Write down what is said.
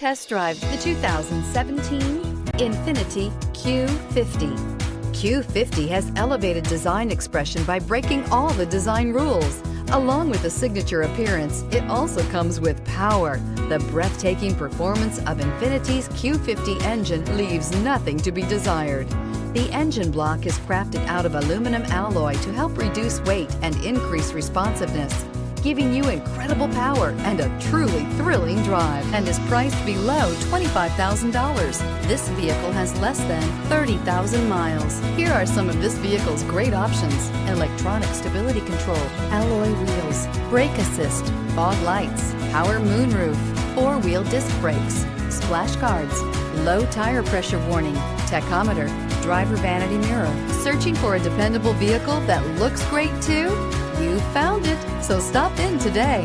Test drive the 2017 Infiniti Q50. Q50 has elevated design expression by breaking all the design rules. Along with the signature appearance, it also comes with power. The breathtaking performance of Infiniti's Q50 engine leaves nothing to be desired. The engine block is crafted out of aluminum alloy to help reduce weight and increase responsiveness, giving you incredible power and a truly thrilling drive, and is priced below $25,000. This vehicle has less than 30,000 miles. Here are some of this vehicle's great options: electronic stability control, alloy wheels, brake assist, fog lights, power moonroof, four-wheel disc brakes, splash guards, low tire pressure warning, tachometer, driver vanity mirror. Searching for a dependable vehicle that looks great too? You found it, so stop in today.